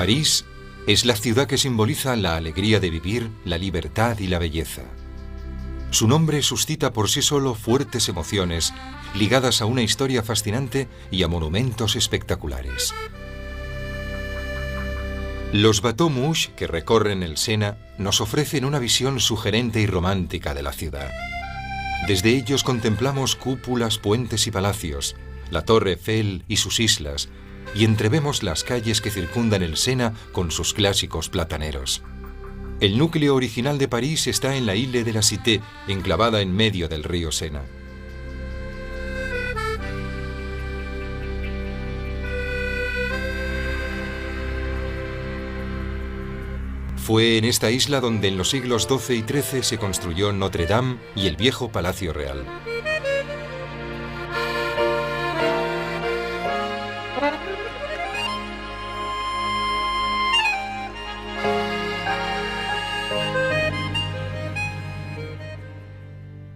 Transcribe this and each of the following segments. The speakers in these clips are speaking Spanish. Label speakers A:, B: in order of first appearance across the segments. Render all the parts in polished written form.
A: París es la ciudad que simboliza la alegría de vivir, la libertad y la belleza. Su nombre suscita por sí solo fuertes emociones ligadas a una historia fascinante y a monumentos espectaculares. Los bateaux mouches que recorren el Sena nos ofrecen una visión sugerente y romántica de la ciudad. Desde ellos contemplamos cúpulas, puentes y palacios, la Torre Eiffel y sus islas, y entrevemos las calles que circundan el Sena con sus clásicos plataneros. El núcleo original de París está en la Île de la Cité, enclavada en medio del río Sena. Fue en esta isla donde en los siglos XII y XIII se construyó Notre Dame y el viejo Palacio Real.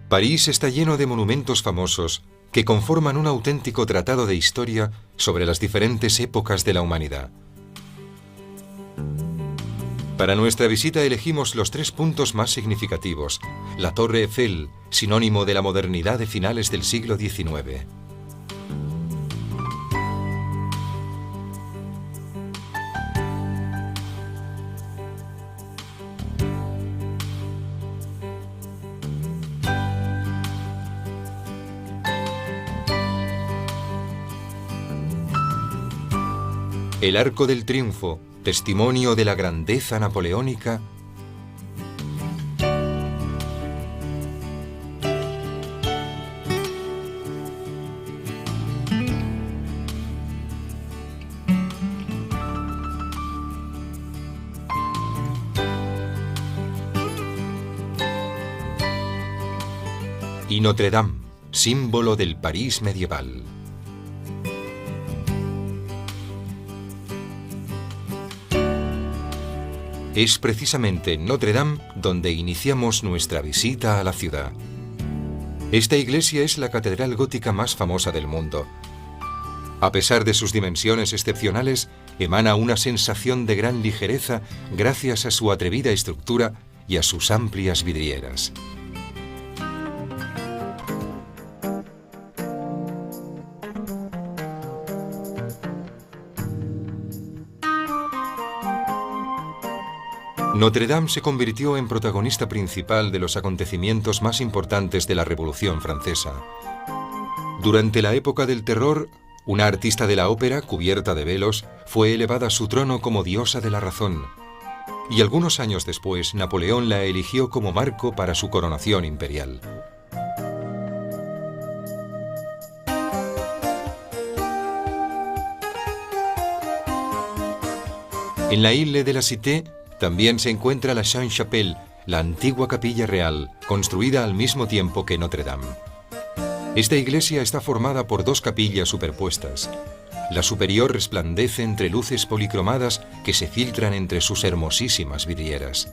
A: París está lleno de monumentos famosos que conforman un auténtico tratado de historia sobre las diferentes épocas de la humanidad. Para nuestra visita elegimos los 3 puntos más significativos. La Torre Eiffel, sinónimo de la modernidad de finales del siglo XIX. El Arco del Triunfo, testimonio de la grandeza napoleónica. Y Notre Dame, símbolo del París medieval. Es precisamente en Notre Dame donde iniciamos nuestra visita a la ciudad. Esta iglesia es la catedral gótica más famosa del mundo. A pesar de sus dimensiones excepcionales, emana una sensación de gran ligereza gracias a su atrevida estructura y a sus amplias vidrieras. Notre Dame se convirtió en protagonista principal de los acontecimientos más importantes de la Revolución Francesa. Durante la época del terror, una artista de la ópera, cubierta de velos, fue elevada a su trono como diosa de la razón. Y algunos años después, Napoleón la eligió como marco para su coronación imperial. En la Île de la Cité también se encuentra la Sainte-Chapelle, la antigua capilla real, construida al mismo tiempo que Notre Dame. Esta iglesia está formada por 2 capillas superpuestas. La superior resplandece entre luces policromadas que se filtran entre sus hermosísimas vidrieras.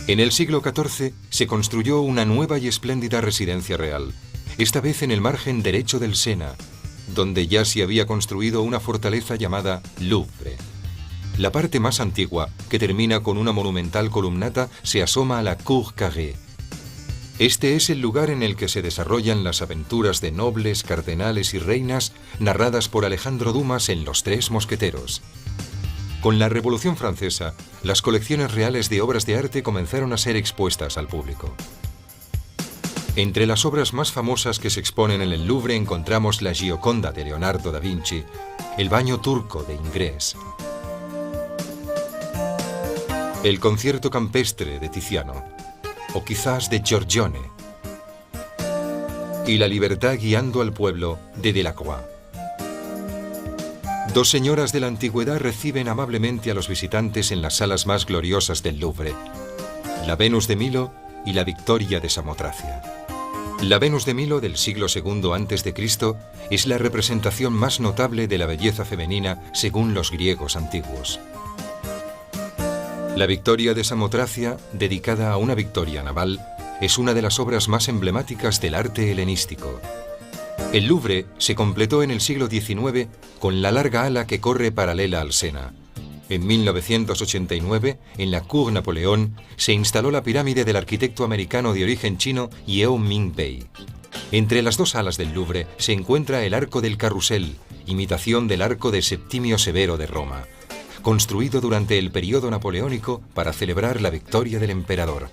A: En el siglo XIV se construyó una nueva y espléndida residencia real, esta vez en el margen derecho del Sena, donde ya se había construido una fortaleza llamada Louvre. La parte más antigua, que termina con una monumental columnata, se asoma a la Cour Carrée. Este es el lugar en el que se desarrollan las aventuras de nobles, cardenales y reinas narradas por Alejandro Dumas en Los Tres Mosqueteros. Con la Revolución Francesa, las colecciones reales de obras de arte comenzaron a ser expuestas al público. Entre las obras más famosas que se exponen en el Louvre encontramos la Gioconda de Leonardo da Vinci, el Baño Turco de Ingres, el Concierto Campestre de Tiziano, o quizás de Giorgione, y La Libertad guiando al pueblo de Delacroix. 2 señoras de la antigüedad reciben amablemente a los visitantes en las salas más gloriosas del Louvre, la Venus de Milo y la Victoria de Samotracia. La Venus de Milo del siglo II a.C. es la representación más notable de la belleza femenina según los griegos antiguos. La Victoria de Samotracia, dedicada a una victoria naval, es una de las obras más emblemáticas del arte helenístico. El Louvre se completó en el siglo XIX con la larga ala que corre paralela al Sena. En 1989, en la Cour Napoleón, se instaló la pirámide del arquitecto americano de origen chino Yeo Ming Pei. Entre las dos alas del Louvre se encuentra el Arco del Carrusel, imitación del Arco de Septimio Severo de Roma, construido durante el período napoleónico para celebrar la victoria del emperador.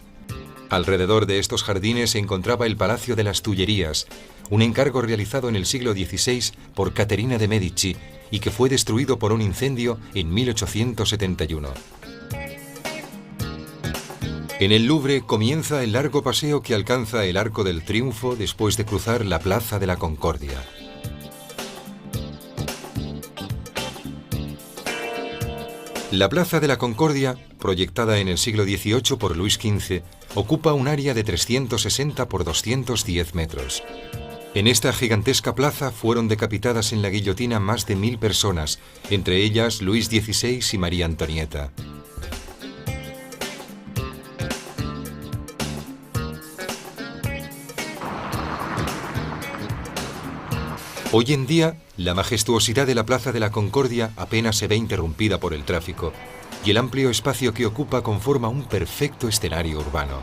A: Alrededor de estos jardines se encontraba el Palacio de las Tullerías, un encargo realizado en el siglo XVI por Caterina de Medici y que fue destruido por un incendio en 1871. En el Louvre comienza el largo paseo que alcanza el Arco del Triunfo después de cruzar la Plaza de la Concordia. La Plaza de la Concordia, proyectada en el siglo XVIII por Luis XV, ocupa un área de 360 por 210 metros. En esta gigantesca plaza fueron decapitadas en la guillotina más de 1000 personas, entre ellas Luis XVI y María Antonieta. Hoy en día, la majestuosidad de la Plaza de la Concordia apenas se ve interrumpida por el tráfico, y el amplio espacio que ocupa conforma un perfecto escenario urbano.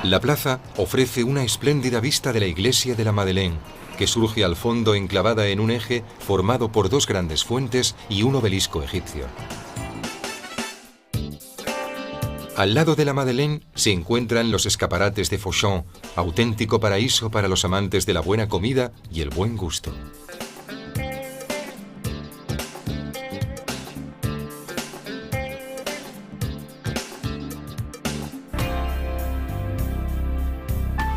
A: La plaza ofrece una espléndida vista de la iglesia de la Madeleine, que surge al fondo enclavada en un eje formado por dos grandes fuentes y un obelisco egipcio. Al lado de la Madeleine se encuentran los escaparates de Fauchon, auténtico paraíso para los amantes de la buena comida y el buen gusto.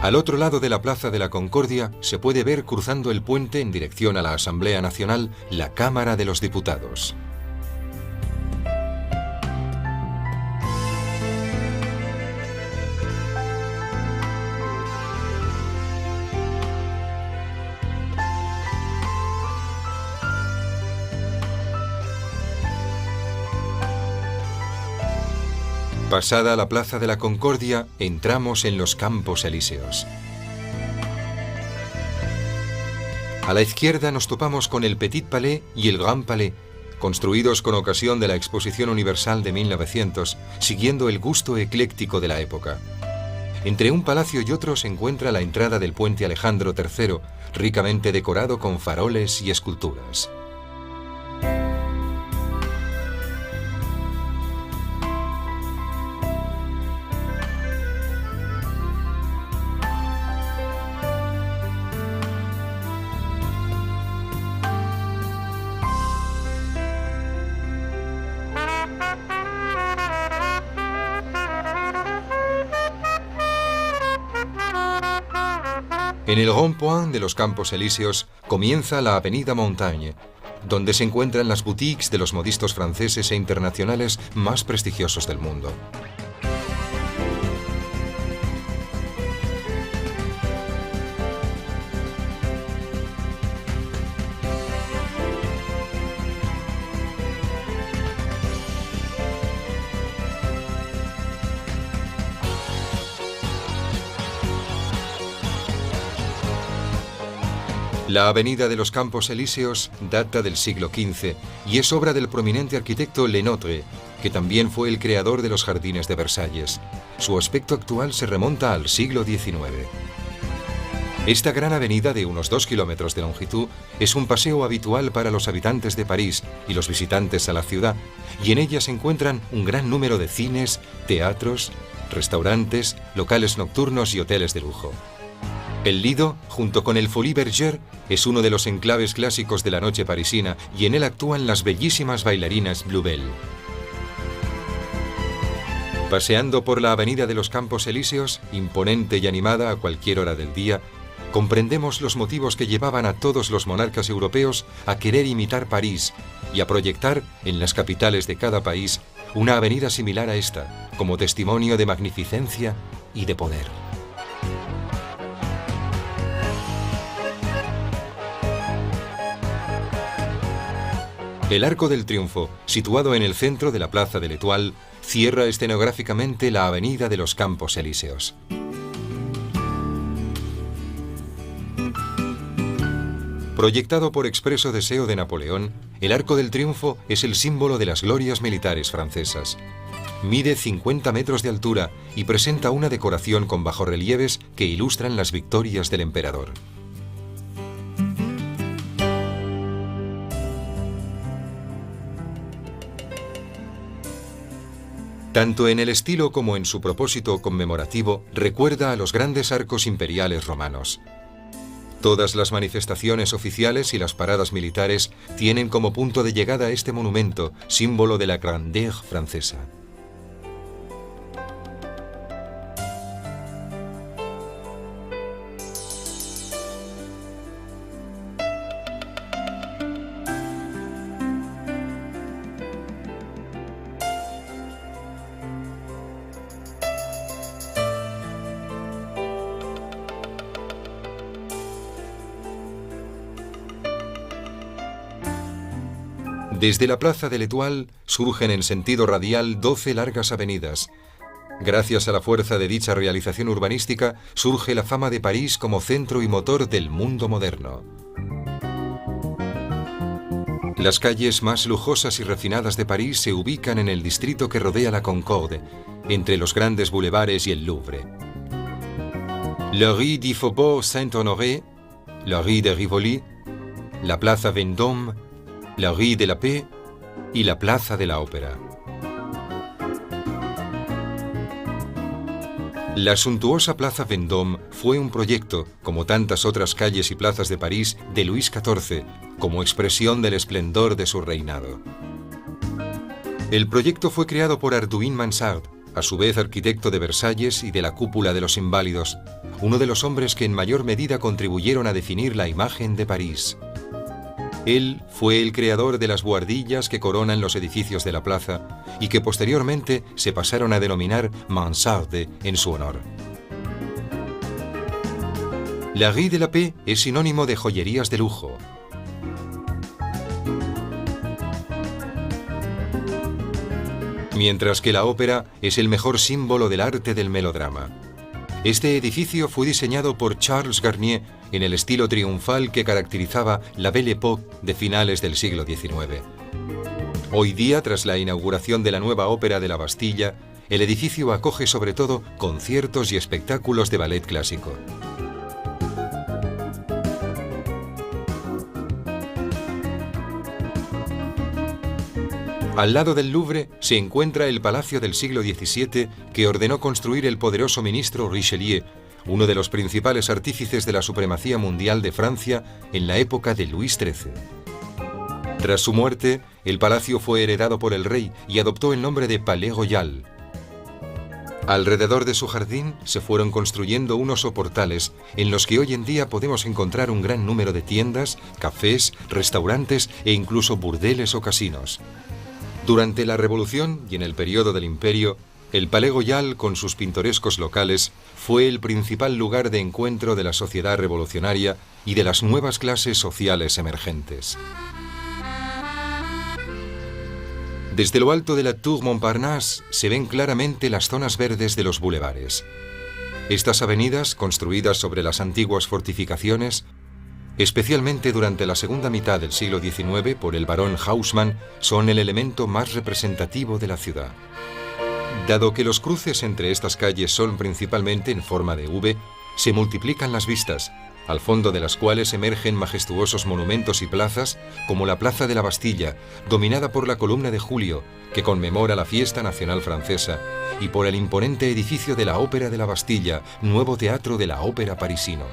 A: Al otro lado de la Plaza de la Concordia se puede ver cruzando el puente en dirección a la Asamblea Nacional la Cámara de los Diputados. Pasada la Plaza de la Concordia, entramos en los Campos Elíseos. A la izquierda nos topamos con el Petit Palais y el Grand Palais, construidos con ocasión de la Exposición Universal de 1900, siguiendo el gusto ecléctico de la época. Entre un palacio y otro se encuentra la entrada del Puente Alejandro III, ricamente decorado con faroles y esculturas. En el rond-point de los Campos Elíseos comienza la Avenida Montaigne, donde se encuentran las boutiques de los modistos franceses e internacionales más prestigiosos del mundo. La Avenida de los Campos Elíseos data del siglo XV y es obra del prominente arquitecto Le Notre, que también fue el creador de los jardines de Versalles. Su aspecto actual se remonta al siglo XIX. Esta gran avenida de unos 2 kilómetros de longitud es un paseo habitual para los habitantes de París y los visitantes a la ciudad, y en ella se encuentran un gran número de cines, teatros, restaurantes, locales nocturnos y hoteles de lujo. El Lido, junto con el Folies Bergère, es uno de los enclaves clásicos de la noche parisina y en él actúan las bellísimas bailarinas Bluebell. Paseando por la Avenida de los Campos Elíseos, imponente y animada a cualquier hora del día, comprendemos los motivos que llevaban a todos los monarcas europeos a querer imitar París y a proyectar en las capitales de cada país una avenida similar a esta, como testimonio de magnificencia y de poder. El Arco del Triunfo, situado en el centro de la Plaza de l'Étoile, cierra escenográficamente la Avenida de los Campos Elíseos. Proyectado por expreso deseo de Napoleón, el Arco del Triunfo es el símbolo de las glorias militares francesas. Mide 50 metros de altura y presenta una decoración con bajorrelieves que ilustran las victorias del emperador. Tanto en el estilo como en su propósito conmemorativo, recuerda a los grandes arcos imperiales romanos. Todas las manifestaciones oficiales y las paradas militares tienen como punto de llegada este monumento, símbolo de la grandeur francesa. Desde la Plaza de l'Étoile surgen en sentido radial 12 largas avenidas. Gracias a la fuerza de dicha realización urbanística, surge la fama de París como centro y motor del mundo moderno. Las calles más lujosas y refinadas de París se ubican en el distrito que rodea la Concorde, entre los grandes bulevares y el Louvre. La rue du Faubourg Saint-Honoré, la rue de Rivoli, la Plaza Vendôme, la rue de la Paix y la Plaza de la Ópera. La suntuosa Plaza Vendôme fue un proyecto, como tantas otras calles y plazas de París, de Luis XIV, como expresión del esplendor de su reinado. El proyecto fue creado por Arduin Mansart, a su vez arquitecto de Versalles y de la Cúpula de los Inválidos, uno de los hombres que en mayor medida contribuyeron a definir la imagen de París. Él fue el creador de las buhardillas que coronan los edificios de la plaza y que posteriormente se pasaron a denominar mansarde en su honor. La rue de la Paix es sinónimo de joyerías de lujo. Mientras que la ópera es el mejor símbolo del arte del melodrama. Este edificio fue diseñado por Charles Garnier en el estilo triunfal que caracterizaba la Belle Époque de finales del siglo XIX. Hoy día, tras la inauguración de la nueva ópera de la Bastilla, el edificio acoge sobre todo conciertos y espectáculos de ballet clásico. Al lado del Louvre se encuentra el palacio del siglo XVII que ordenó construir el poderoso ministro Richelieu, uno de los principales artífices de la supremacía mundial de Francia en la época de Luis XIII. Tras su muerte, el palacio fue heredado por el rey y adoptó el nombre de Palais Royal. Alrededor de su jardín se fueron construyendo unos soportales en los que hoy en día podemos encontrar un gran número de tiendas, cafés, restaurantes e incluso burdeles o casinos. Durante la Revolución y en el periodo del Imperio, el Palais Royal, con sus pintorescos locales, fue el principal lugar de encuentro de la sociedad revolucionaria y de las nuevas clases sociales emergentes. Desde lo alto de la Tour Montparnasse se ven claramente las zonas verdes de los bulevares. Estas avenidas, construidas sobre las antiguas fortificaciones, especialmente durante la segunda mitad del siglo XIX por el barón Haussmann, son el elemento más representativo de la ciudad. Dado que los cruces entre estas calles son principalmente en forma de V, se multiplican las vistas, al fondo de las cuales emergen majestuosos monumentos y plazas, como la Plaza de la Bastilla, dominada por la Columna de Julio, que conmemora la fiesta nacional francesa, y por el imponente edificio de la Ópera de la Bastilla, nuevo teatro de la ópera parisino.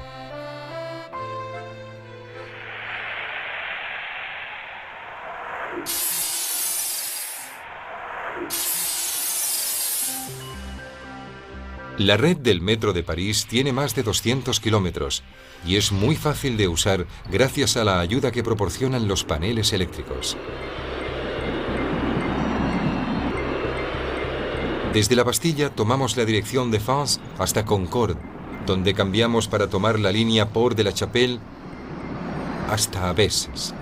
A: La red del metro de París tiene más de 200 kilómetros y es muy fácil de usar gracias a la ayuda que proporcionan los paneles eléctricos. Desde la Bastilla tomamos la dirección de Fans hasta Concorde, donde cambiamos para tomar la línea Port de la Chapelle hasta Besses.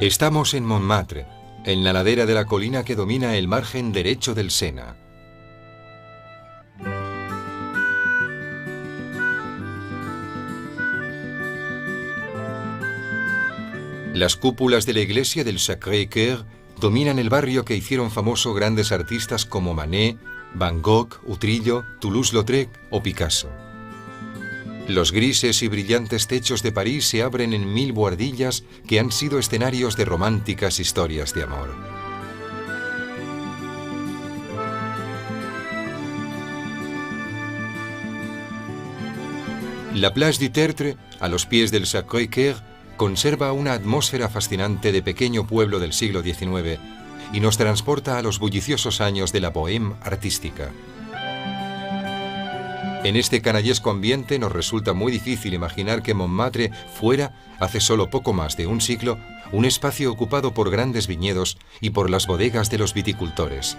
A: Estamos en Montmartre, en la ladera de la colina que domina el margen derecho del Sena. Las cúpulas de la iglesia del Sacré-Cœur dominan el barrio que hicieron famoso grandes artistas como Manet, Van Gogh, Utrillo, Toulouse-Lautrec o Picasso. Los grises y brillantes techos de París se abren en 1000 buhardillas que han sido escenarios de románticas historias de amor. La Place du Tertre, a los pies del Sacré-Cœur, conserva una atmósfera fascinante de pequeño pueblo del siglo XIX y nos transporta a los bulliciosos años de la bohème artística. En este canallesco ambiente nos resulta muy difícil imaginar que Montmartre fuera, hace solo poco más de un siglo, un espacio ocupado por grandes viñedos y por las bodegas de los viticultores.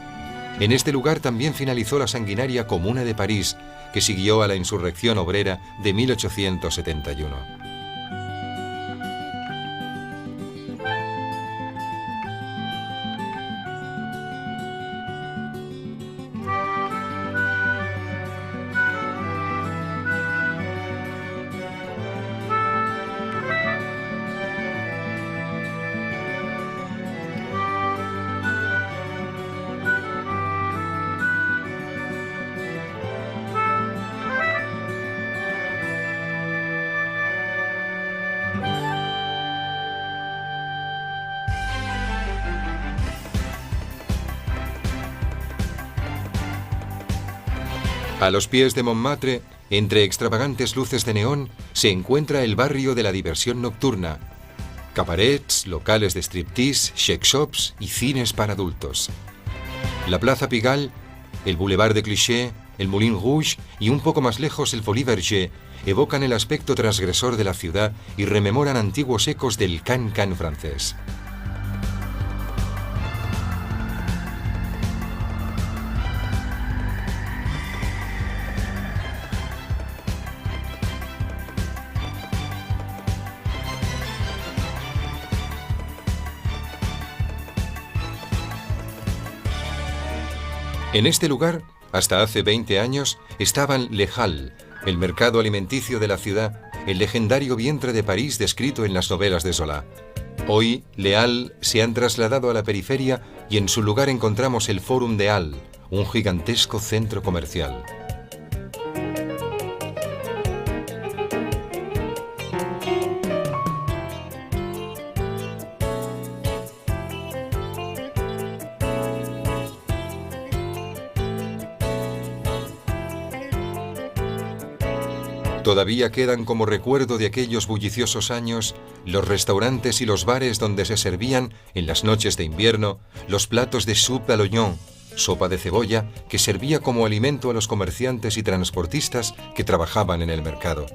A: En este lugar también finalizó la sanguinaria Comuna de París, que siguió a la insurrección obrera de 1871. A los pies de Montmartre, entre extravagantes luces de neón, se encuentra el barrio de la diversión nocturna. Cabarets, locales de striptease, shake shops y cines para adultos. La Plaza Pigalle, el Boulevard de Clichy, el Moulin Rouge y un poco más lejos el Folies Bergère evocan el aspecto transgresor de la ciudad y rememoran antiguos ecos del can-can francés. En este lugar, hasta hace 20 años, estaban Les Halles, el mercado alimenticio de la ciudad, el legendario vientre de París descrito en las novelas de Zola. Hoy, Les Halles se han trasladado a la periferia y en su lugar encontramos el Forum des Halles, un gigantesco centro comercial. Todavía quedan como recuerdo de aquellos bulliciosos años los restaurantes y los bares donde se servían, en las noches de invierno, los platos de soupe à l'oignon, sopa de cebolla, que servía como alimento a los comerciantes y transportistas que trabajaban en el mercado.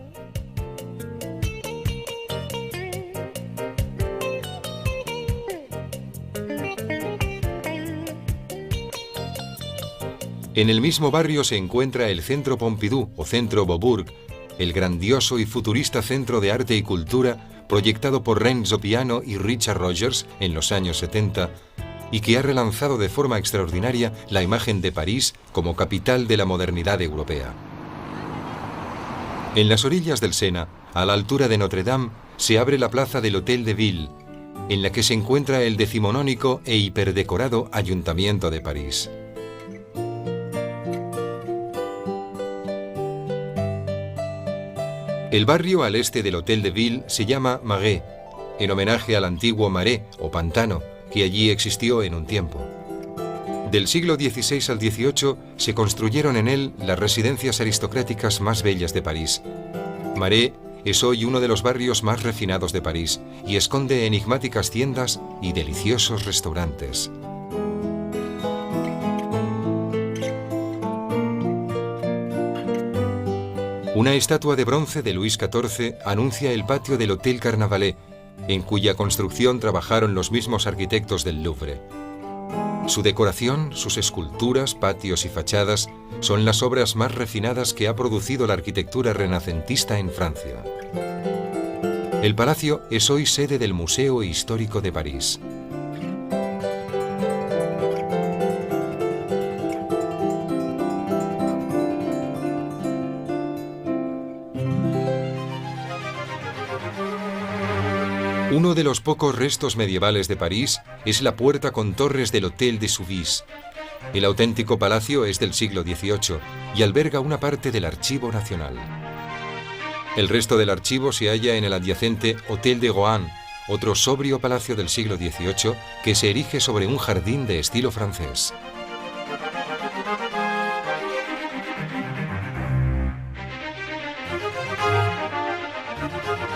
A: En el mismo barrio se encuentra el Centro Pompidou o Centro Beaubourg, el grandioso y futurista centro de arte y cultura proyectado por Renzo Piano y Richard Rogers en los años 70 y que ha relanzado de forma extraordinaria la imagen de París como capital de la modernidad europea. En las orillas del Sena, a la altura de Notre Dame, se abre la plaza del Hôtel de Ville, en la que se encuentra el decimonónico e hiperdecorado Ayuntamiento de París. El barrio al este del Hôtel de Ville se llama Marais, en homenaje al antiguo marais o pantano que allí existió en un tiempo. Del siglo XVI al XVIII se construyeron en él las residencias aristocráticas más bellas de París. Marais es hoy uno de los barrios más refinados de París y esconde enigmáticas tiendas y deliciosos restaurantes. Una estatua de bronce de Luis XIV anuncia el patio del Hôtel Carnavalet, en cuya construcción trabajaron los mismos arquitectos del Louvre. Su decoración, sus esculturas, patios y fachadas son las obras más refinadas que ha producido la arquitectura renacentista en Francia. El palacio es hoy sede del Museo Histórico de París. Uno de los pocos restos medievales de París es la puerta con torres del Hôtel de Soubise. El auténtico palacio es del siglo XVIII y alberga una parte del Archivo Nacional. El resto del archivo se halla en el adyacente Hôtel de Rohan, otro sobrio palacio del siglo XVIII que se erige sobre un jardín de estilo francés.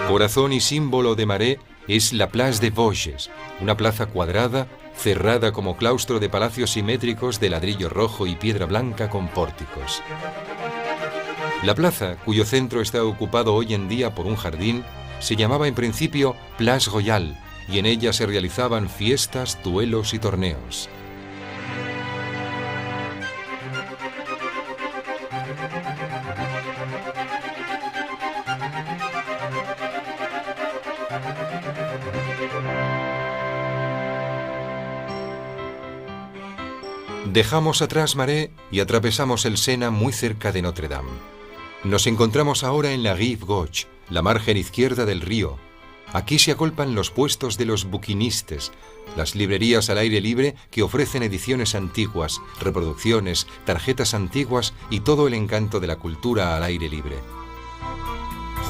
A: Corazón y símbolo de Marais es la Place des Vosges, una plaza cuadrada, cerrada como claustro de palacios simétricos de ladrillo rojo y piedra blanca con pórticos. La plaza, cuyo centro está ocupado hoy en día por un jardín, se llamaba en principio Place Royale y en ella se realizaban fiestas, duelos y torneos. Dejamos atrás Marais y atravesamos el Sena muy cerca de Notre Dame. Nos encontramos ahora en la Rive Gauche, la margen izquierda del río. Aquí se agolpan los puestos de los bouquinistes, las librerías al aire libre que ofrecen ediciones antiguas, reproducciones, tarjetas antiguas y todo el encanto de la cultura al aire libre.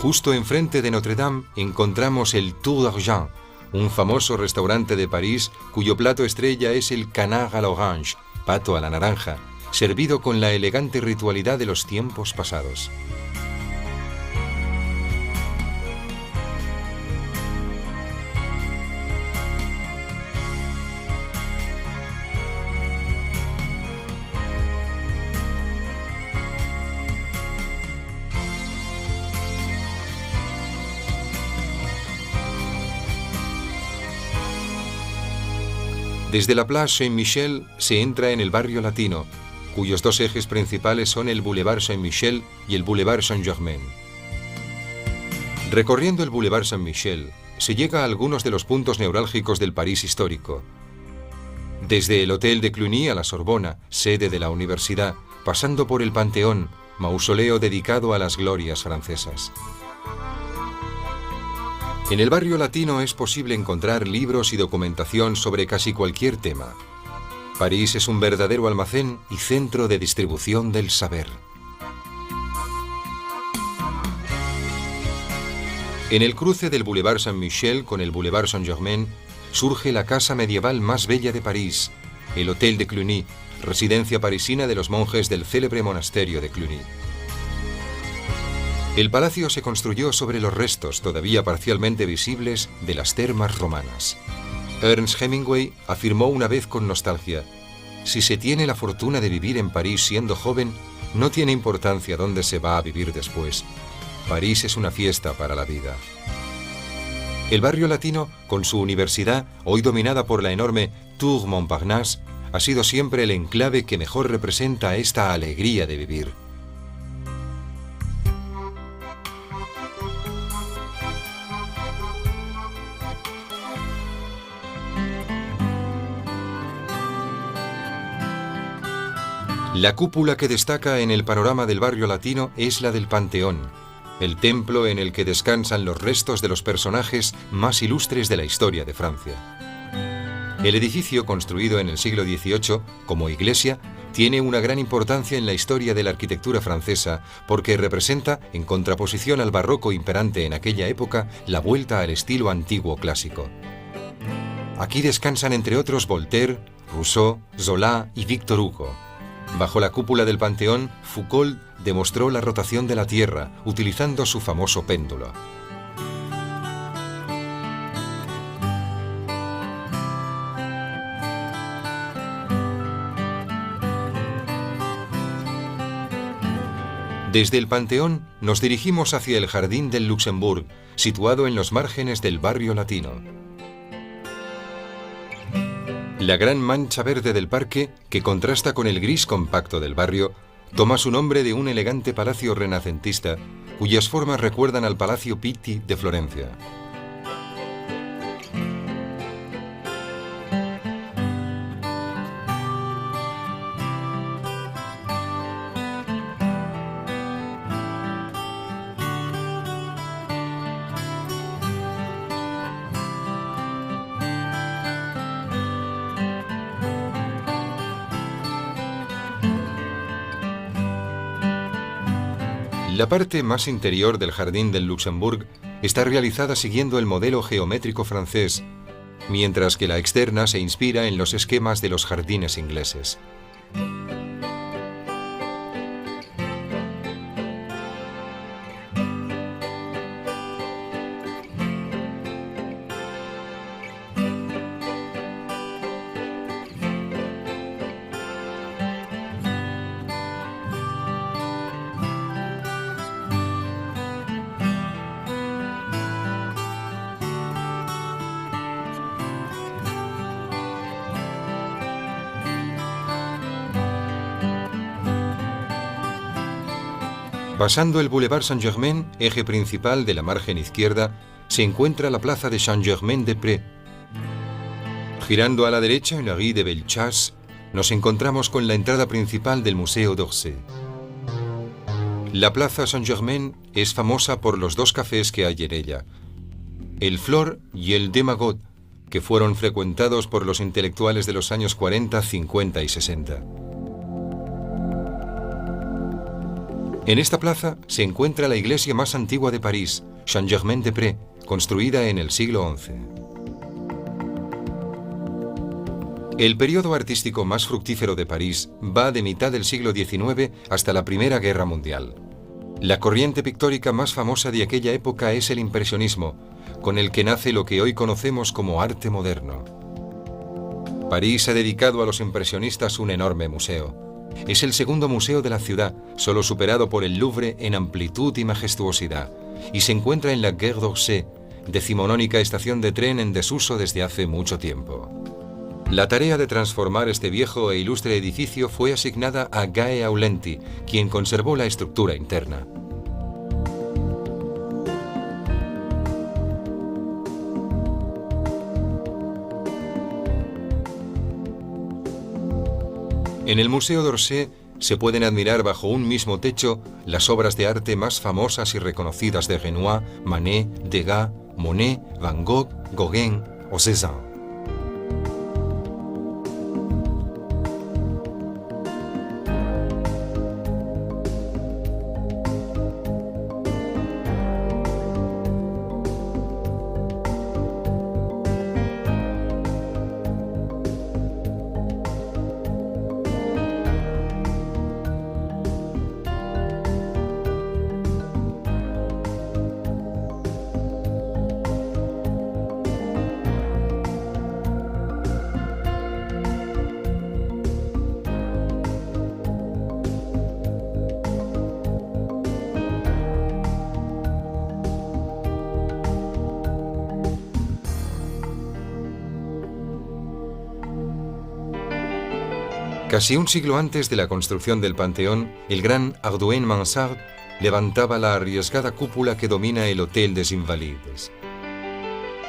A: Justo enfrente de Notre Dame encontramos el Tour d'Argent, un famoso restaurante de París cuyo plato estrella es el canard à l'orange, pato a la naranja, servido con la elegante ritualidad de los tiempos pasados. Desde la Place Saint-Michel se entra en el barrio latino, cuyos dos ejes principales son el Boulevard Saint-Michel y el Boulevard Saint-Germain. Recorriendo el Boulevard Saint-Michel, se llega a algunos de los puntos neurálgicos del París histórico. Desde el Hôtel de Cluny a la Sorbona, sede de la universidad, pasando por el Panteón, mausoleo dedicado a las glorias francesas. En el barrio latino es posible encontrar libros y documentación sobre casi cualquier tema. París es un verdadero almacén y centro de distribución del saber. En el cruce del Boulevard Saint-Michel con el Boulevard Saint-Germain surge la casa medieval más bella de París, el Hôtel de Cluny, residencia parisina de los monjes del célebre monasterio de Cluny. El palacio se construyó sobre los restos, todavía parcialmente visibles, de las termas romanas. Ernest Hemingway afirmó una vez con nostalgia: si se tiene la fortuna de vivir en París siendo joven, no tiene importancia dónde se va a vivir después. París es una fiesta para la vida. El barrio latino, con su universidad, hoy dominada por la enorme Tour Montparnasse, ha sido siempre el enclave que mejor representa esta alegría de vivir. La cúpula que destaca en el panorama del barrio latino es la del Panteón, el templo en el que descansan los restos de los personajes más ilustres de la historia de Francia. El edificio, construido en el siglo XVIII como iglesia, tiene una gran importancia en la historia de la arquitectura francesa porque representa, en contraposición al barroco imperante en aquella época, la vuelta al estilo antiguo clásico. Aquí descansan entre otros Voltaire, Rousseau, Zola y Victor Hugo. Bajo la cúpula del Panteón, Foucault demostró la rotación de la Tierra utilizando su famoso péndulo. Desde el Panteón nos dirigimos hacia el Jardín del Luxembourg, situado en los márgenes del barrio latino. La gran mancha verde del parque, que contrasta con el gris compacto del barrio, toma su nombre de un elegante palacio renacentista, cuyas formas recuerdan al Palacio Pitti de Florencia. La parte más interior del Jardín del Luxembourg está realizada siguiendo el modelo geométrico francés, mientras que la externa se inspira en los esquemas de los jardines ingleses. Pasando el Boulevard Saint-Germain, eje principal de la margen izquierda, se encuentra la plaza de Saint-Germain-des-Prés. Girando a la derecha en la rue de Bellechasse, nos encontramos con la entrada principal del Museo d'Orsay. La plaza Saint-Germain es famosa por los dos cafés que hay en ella, el Flore y el Des Magots, que fueron frecuentados por los intelectuales de los años 40, 50 y 60. En esta plaza se encuentra la iglesia más antigua de París, Saint-Germain-des-Prés, construida en el siglo XI. El periodo artístico más fructífero de París va de mitad del siglo XIX hasta la Primera Guerra Mundial. La corriente pictórica más famosa de aquella época es el impresionismo, con el que nace lo que hoy conocemos como arte moderno. París ha dedicado a los impresionistas un enorme museo. Es el segundo museo de la ciudad, solo superado por el Louvre en amplitud y majestuosidad, y se encuentra en la Gare d'Orsay, decimonónica estación de tren en desuso desde hace mucho tiempo. La tarea de transformar este viejo e ilustre edificio fue asignada a Guy Aulenti, quien conservó la estructura interna. En el Museo d'Orsay se pueden admirar bajo un mismo techo las obras de arte más famosas y reconocidas de Renoir, Manet, Degas, Monet, Van Gogh, Gauguin o Cézanne. Casi un siglo antes de la construcción del Panteón, el gran Hardouin Mansart levantaba la arriesgada cúpula que domina el Hôtel des Invalides.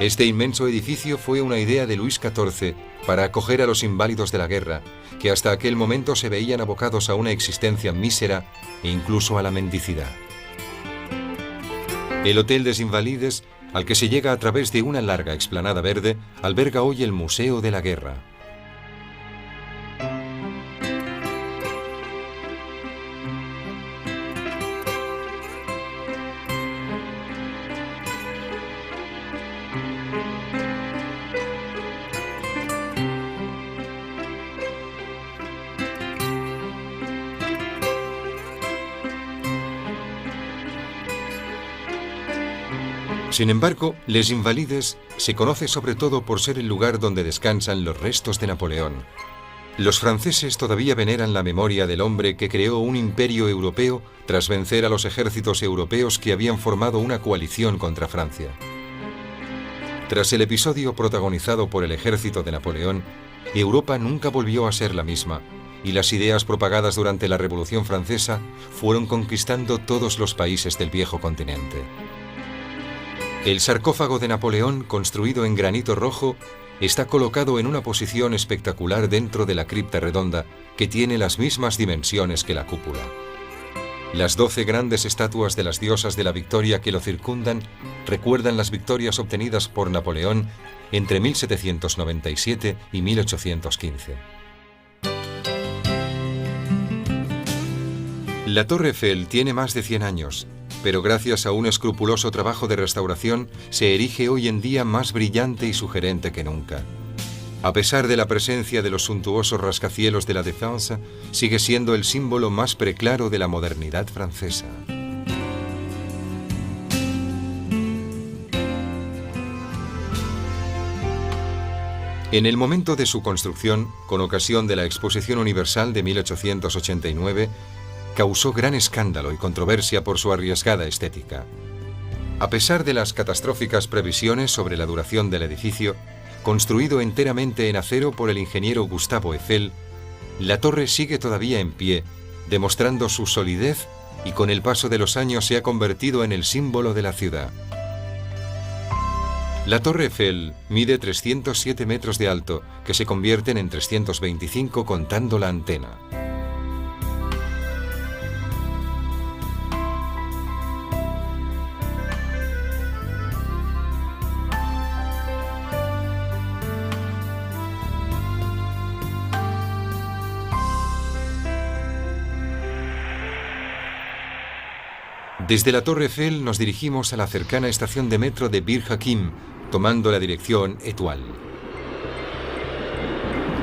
A: Este inmenso edificio fue una idea de Luis XIV para acoger a los inválidos de la guerra, que hasta aquel momento se veían abocados a una existencia mísera e incluso a la mendicidad. El Hôtel des Invalides, al que se llega a través de una larga explanada verde, alberga hoy el Museo de la Guerra. Sin embargo, Les Invalides se conoce sobre todo por ser el lugar donde descansan los restos de Napoleón. Los franceses todavía veneran la memoria del hombre que creó un imperio europeo tras vencer a los ejércitos europeos que habían formado una coalición contra Francia. Tras el episodio protagonizado por el ejército de Napoleón, Europa nunca volvió a ser la misma, y las ideas propagadas durante la Revolución Francesa fueron conquistando todos los países del viejo continente. El sarcófago de Napoleón, construido en granito rojo, está colocado en una posición espectacular dentro de la cripta redonda, que tiene las mismas dimensiones que la cúpula. Las 12 grandes estatuas de las diosas de la victoria que lo circundan recuerdan las victorias obtenidas por Napoleón entre 1797 y 1815. La Torre Eiffel tiene más de 100 años, pero gracias a un escrupuloso trabajo de restauración se erige hoy en día más brillante y sugerente que nunca. A pesar de la presencia de los suntuosos rascacielos de la Défense, sigue siendo el símbolo más preclaro de la modernidad francesa. En el momento de su construcción, con ocasión de la Exposición Universal de 1889, causó gran escándalo y controversia por su arriesgada estética. A pesar de las catastróficas previsiones sobre la duración del edificio, construido enteramente en acero por el ingeniero Gustave Eiffel, la torre sigue todavía en pie, demostrando su solidez y con el paso de los años se ha convertido en el símbolo de la ciudad. La Torre Eiffel mide 307 metros de alto, que se convierten en 325 contando la antena. Desde la Torre Eiffel nos dirigimos a la cercana estación de metro de Bir Hakeim, tomando la dirección Étoile.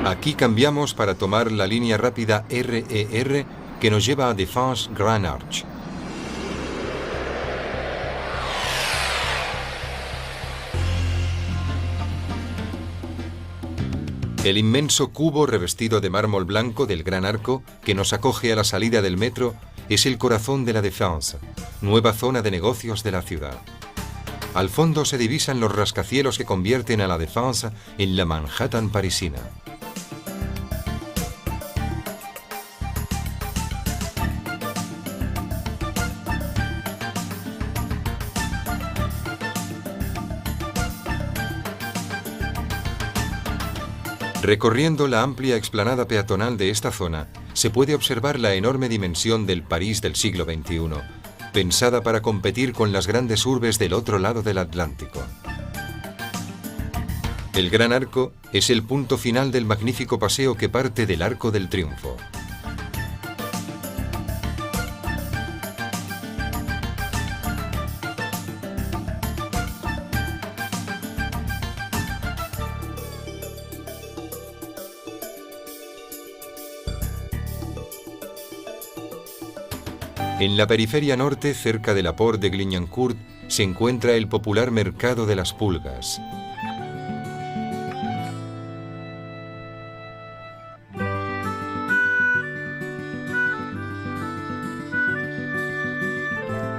A: Aquí cambiamos para tomar la línea rápida RER que nos lleva a Défense Grand Arche. El inmenso cubo revestido de mármol blanco del Gran Arco que nos acoge a la salida del metro es el corazón de la Défense, nueva zona de negocios de la ciudad. Al fondo se divisan los rascacielos que convierten a la Défense en la Manhattan parisina. Recorriendo la amplia explanada peatonal de esta zona, se puede observar la enorme dimensión del París del siglo XXI, pensada para competir con las grandes urbes del otro lado del Atlántico. El Gran Arco es el punto final del magnífico paseo que parte del Arco del Triunfo. En la periferia norte, cerca de la Porte de Clignancourt, se encuentra el popular Mercado de las Pulgas.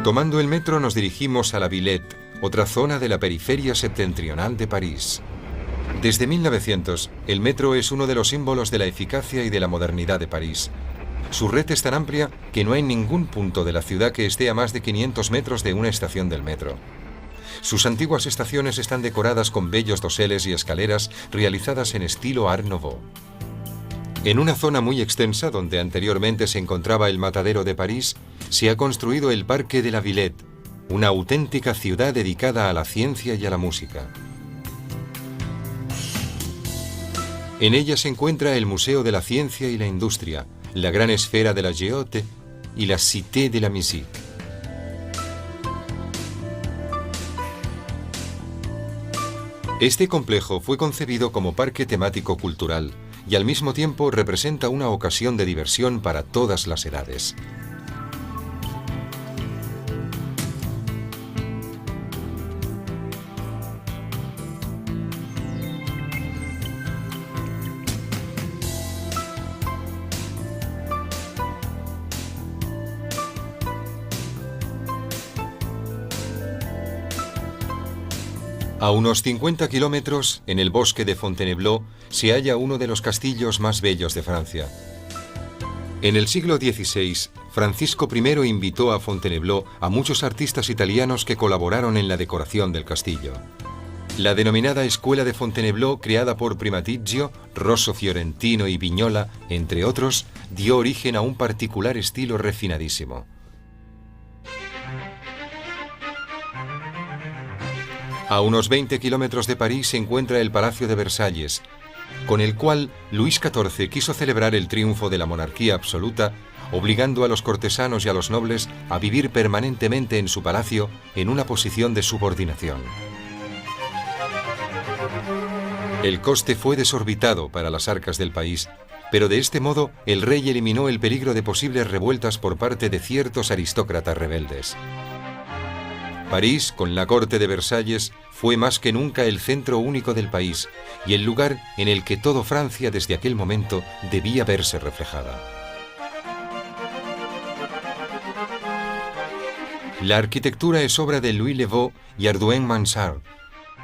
A: Tomando el metro nos dirigimos a la Villette, otra zona de la periferia septentrional de París. Desde 1900, el metro es uno de los símbolos de la eficacia y de la modernidad de París. Su red es tan amplia que no hay ningún punto de la ciudad que esté a más de 500 metros de una estación del metro. Sus antiguas estaciones están decoradas con bellos doseles y escaleras realizadas en estilo Art Nouveau. En una zona muy extensa donde anteriormente se encontraba el Matadero de París, se ha construido el Parque de la Villette, una auténtica ciudad dedicada a la ciencia y a la música. En ella se encuentra el Museo de la Ciencia y la Industria, la gran esfera de la Géote y la Cité de la Musique. Este complejo fue concebido como parque temático cultural y al mismo tiempo representa una ocasión de diversión para todas las edades. A unos 50 kilómetros, en el bosque de Fontainebleau, se halla uno de los castillos más bellos de Francia. En el siglo XVI, Francisco I invitó a Fontainebleau a muchos artistas italianos que colaboraron en la decoración del castillo. La denominada Escuela de Fontainebleau, creada por Primaticcio, Rosso Fiorentino y Vignola, entre otros, dio origen a un particular estilo refinadísimo. A unos 20 kilómetros de París se encuentra el Palacio de Versalles, con el cual Luis XIV quiso celebrar el triunfo de la monarquía absoluta obligando a los cortesanos y a los nobles a vivir permanentemente en su palacio en una posición de subordinación. El coste fue desorbitado para las arcas del país, pero de este modo el rey eliminó el peligro de posibles revueltas por parte de ciertos aristócratas rebeldes. París, con la corte de Versalles, fue más que nunca el centro único del país y el lugar en el que toda Francia desde aquel momento debía verse reflejada. La arquitectura es obra de Louis Le Vau y Hardouin Mansart,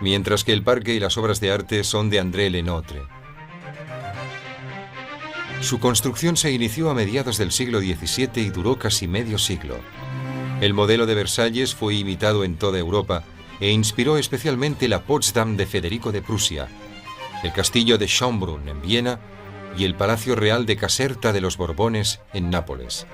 A: mientras que el parque y las obras de arte son de André Lenotre. Su construcción se inició a mediados del siglo XVII y duró casi medio siglo. El modelo de Versalles fue imitado en toda Europa e inspiró especialmente la Potsdam de Federico de Prusia, el castillo de Schönbrunn en Viena y el Palacio Real de Caserta de los Borbones en Nápoles.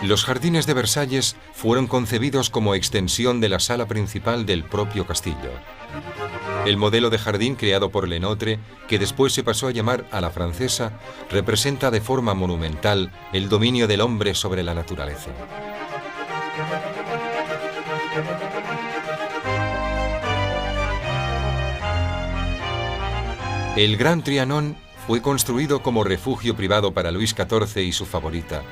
A: Los jardines de Versalles fueron concebidos como extensión de la sala principal del propio castillo. El modelo de jardín creado por Lenotre, que después se pasó a llamar a la francesa, representa de forma monumental el dominio del hombre sobre la naturaleza. El Gran Trianon fue construido como refugio privado para Luis XIV y su favorita,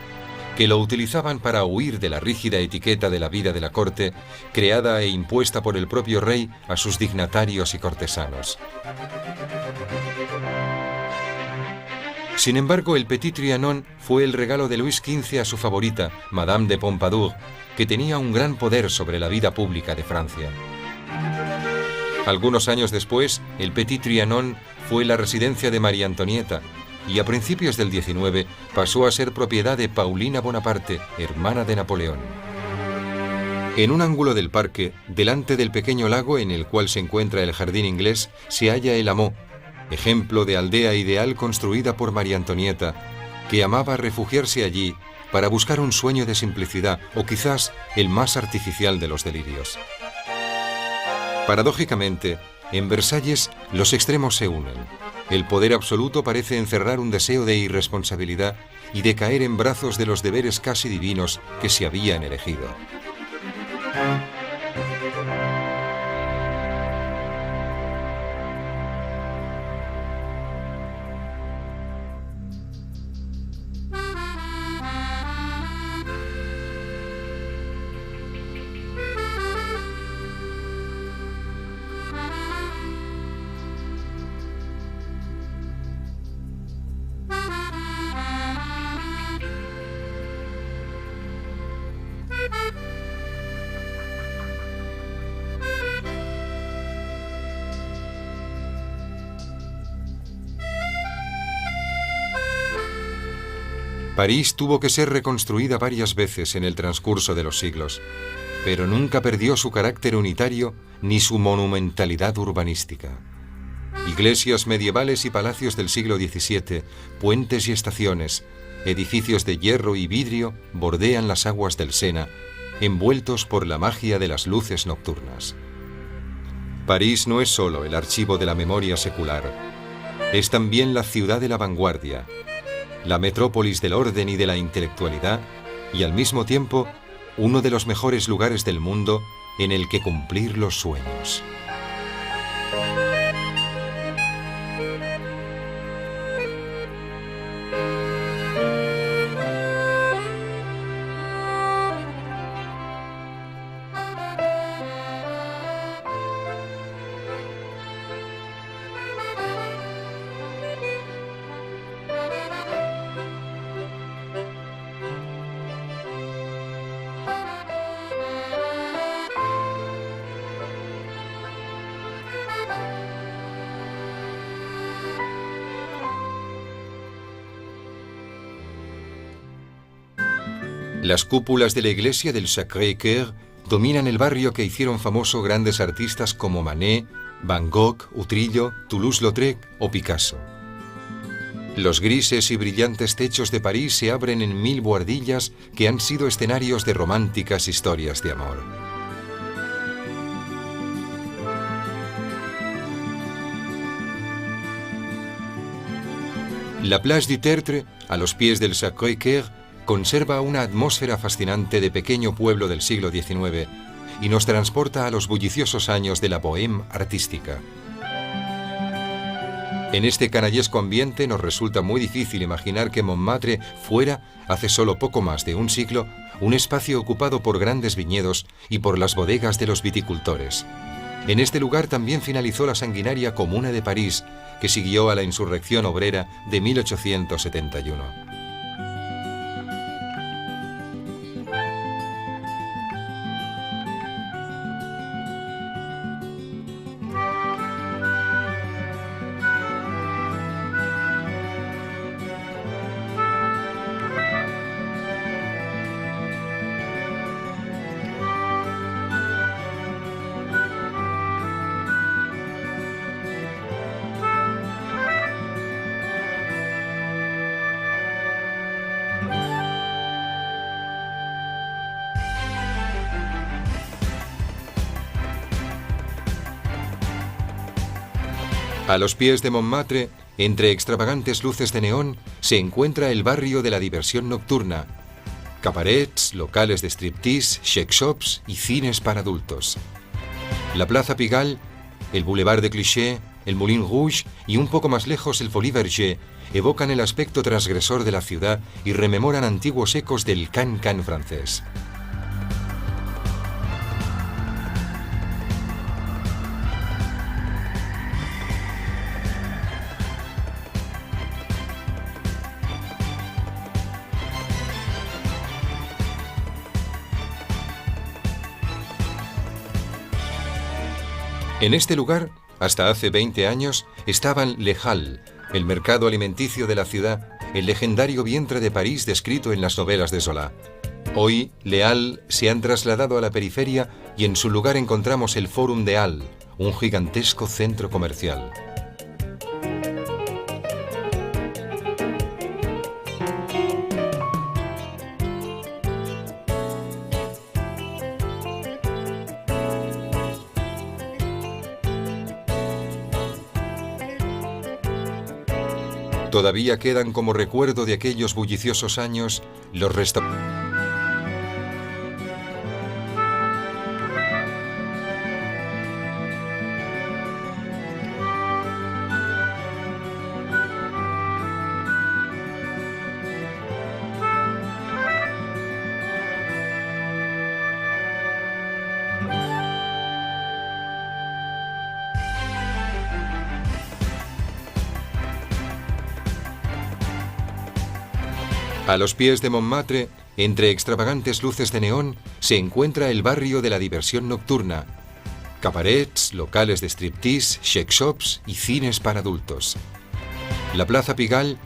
A: que lo utilizaban para huir de la rígida etiqueta de la vida de la corte, creada e impuesta por el propio rey a sus dignatarios y cortesanos. Sin embargo, el Petit Trianon fue el regalo de Luis XV a su favorita, Madame de Pompadour, que tenía un gran poder sobre la vida pública de Francia. Algunos años después, el Petit Trianon fue la residencia de María Antonieta, y a principios del XIX pasó a ser propiedad de Paulina Bonaparte, hermana de Napoleón. En un ángulo del parque, delante del pequeño lago en el cual se encuentra el jardín inglés, se halla el Hameau, ejemplo de aldea ideal construida por María Antonieta, que amaba refugiarse allí para buscar un sueño de simplicidad o quizás el más artificial de los delirios. Paradójicamente, en Versalles los extremos se unen. El poder absoluto parece encerrar un deseo de irresponsabilidad y de caer en brazos de los deberes casi divinos que se habían elegido. París tuvo que ser reconstruida varias veces en el transcurso de los siglos, pero nunca perdió su carácter unitario ni su monumentalidad urbanística. Iglesias medievales y palacios del siglo XVII, puentes y estaciones, edificios de hierro y vidrio bordean las aguas del Sena, envueltos por la magia de las luces nocturnas. París no es solo el archivo de la memoria secular, es también la ciudad de la vanguardia, la metrópolis del orden y de la intelectualidad, y al mismo tiempo, uno de los mejores lugares del mundo en el que cumplir los sueños. Las cúpulas de la iglesia del Sacré-Cœur dominan el barrio que hicieron famoso grandes artistas como Manet, Van Gogh, Utrillo, Toulouse-Lautrec o Picasso. Los grises y brillantes techos de París se abren en 1000 buhardillas que han sido escenarios de románticas historias de amor. La Place du Tertre, a los pies del Sacré-Cœur, conserva una atmósfera fascinante de pequeño pueblo del siglo XIX y nos transporta a los bulliciosos años de la bohème artística. En este canallesco ambiente nos resulta muy difícil imaginar que Montmartre fuera, hace solo poco más de un siglo, un espacio ocupado por grandes viñedos y por las bodegas de los viticultores. En este lugar también finalizó la sanguinaria Comuna de París, que siguió a la insurrección obrera de 1871. A los pies de Montmartre, entre extravagantes luces de neón, se encuentra el barrio de la diversión nocturna. Cabarets, locales de striptease, shake shops y cines para adultos. La Plaza Pigalle, el Boulevard de Clichy, el Moulin Rouge y un poco más lejos el Folies Bergère evocan el aspecto transgresor de la ciudad y rememoran antiguos ecos del can-can francés. En este lugar, hasta hace 20 años, estaban Les Halles, el mercado alimenticio de la ciudad, el legendario vientre de París descrito en las novelas de Zola. Hoy, Les Halles se han trasladado a la periferia y en su lugar encontramos el Forum des Halles, un gigantesco centro comercial. Todavía quedan como recuerdo de aquellos bulliciosos años los restaurantes. A los pies de Montmartre, entre extravagantes luces de neón, se encuentra el barrio de la diversión nocturna. Cabarets, locales de striptease, shake shops y cines para adultos. La Plaza Pigalle,